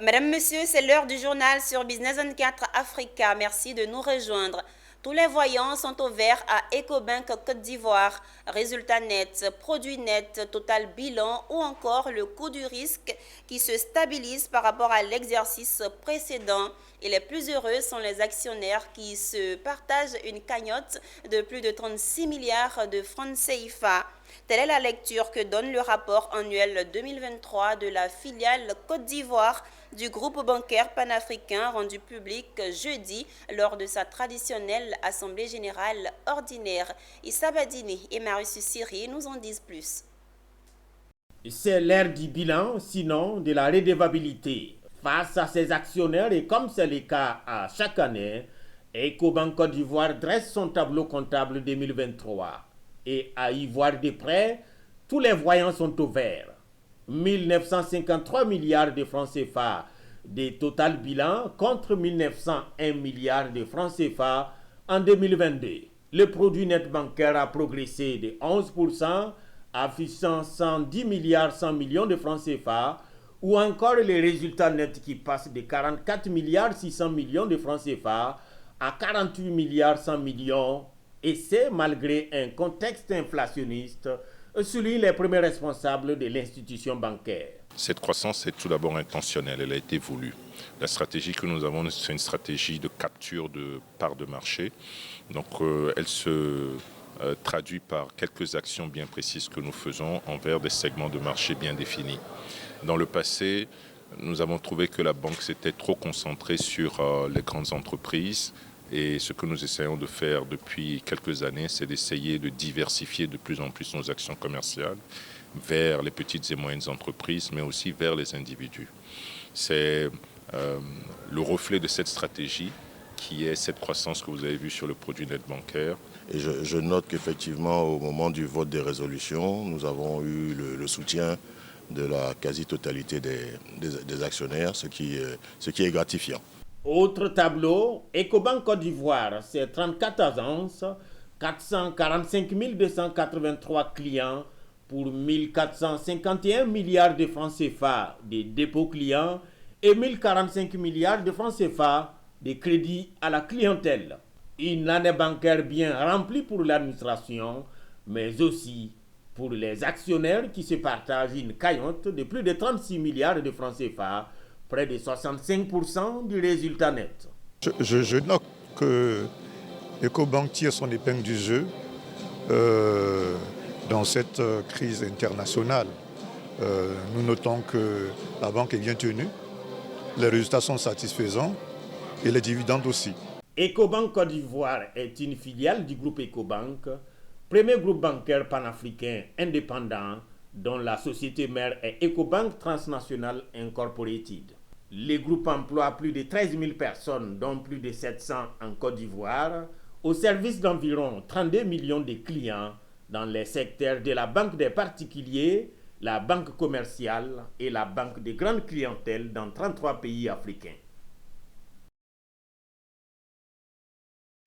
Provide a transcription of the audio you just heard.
Mesdames, Messieurs, c'est l'heure du journal sur Business 24 Africa. Merci de nous rejoindre. Tous les voyants sont au vert à Ecobank Côte d'Ivoire. Résultats nets, produits nets, total bilan ou encore le coût du risque qui se stabilise par rapport à l'exercice précédent. Et les plus heureux sont les actionnaires qui se partagent une cagnotte de plus de 36 milliards de francs CFA. Telle est la lecture que donne le rapport annuel 2023 de la filiale Côte d'Ivoire du groupe bancaire panafricain rendu public jeudi lors de sa traditionnelle assemblée générale ordinaire. Issa Badini et Marius Siri nous en disent plus. C'est l'ère du bilan, sinon de la redevabilité. Face à ses actionnaires, et comme c'est le cas à chaque année, Ecobank Côte d'Ivoire dresse son tableau comptable 2023. Et à y voir de près, tous les voyants sont au vert. 1953 milliards de francs CFA de total bilan contre 1901 milliards de francs CFA en 2022. Le produit net bancaire a progressé de 11%, affichant 110 milliards 100 millions de francs CFA, ou encore les résultats nets qui passent de 44 milliards 600 millions de francs CFA à 48 milliards 100 millions, et c'est malgré un contexte inflationniste, soulignent les premiers responsables de l'institution bancaire. Cette croissance est tout d'abord intentionnelle, elle a été voulue. La stratégie que nous avons, c'est une stratégie de capture de parts de marché. Donc elle se traduit par quelques actions bien précises que nous faisons envers des segments de marché bien définis. Dans le passé, nous avons trouvé que la banque s'était trop concentrée sur les grandes entreprises. Et ce que nous essayons de faire depuis quelques années, c'est d'essayer de diversifier de plus en plus nos actions commerciales vers les petites et moyennes entreprises, mais aussi vers les individus. C'est le reflet de cette stratégie qui est cette croissance que vous avez vue sur le produit net bancaire. Et je note qu'effectivement, au moment du vote des résolutions, nous avons eu le soutien de la quasi-totalité des actionnaires, ce qui est gratifiant. Autre tableau, Ecobank Côte d'Ivoire, c'est 34 agences, 445 283 clients pour 1451 milliards de francs CFA de dépôts clients et 1045 milliards de francs CFA de crédits à la clientèle. Une année bancaire bien remplie pour l'administration, mais aussi pour les actionnaires qui se partagent une cagnotte de plus de 36 milliards de francs CFA, près de 65% du résultat net. Je note que Ecobank tire son épingle du jeu dans cette crise internationale. Nous notons que la banque est bien tenue, les résultats sont satisfaisants et les dividendes aussi. Ecobank Côte d'Ivoire est une filiale du groupe Ecobank, premier groupe bancaire panafricain indépendant dont la société mère est Ecobank Transnational Incorporated. Le groupe emploie plus de 13 000 personnes, dont plus de 700 en Côte d'Ivoire, au service d'environ 32 millions de clients dans les secteurs de la banque des particuliers, la banque commerciale et la banque de grande clientèle dans 33 pays africains.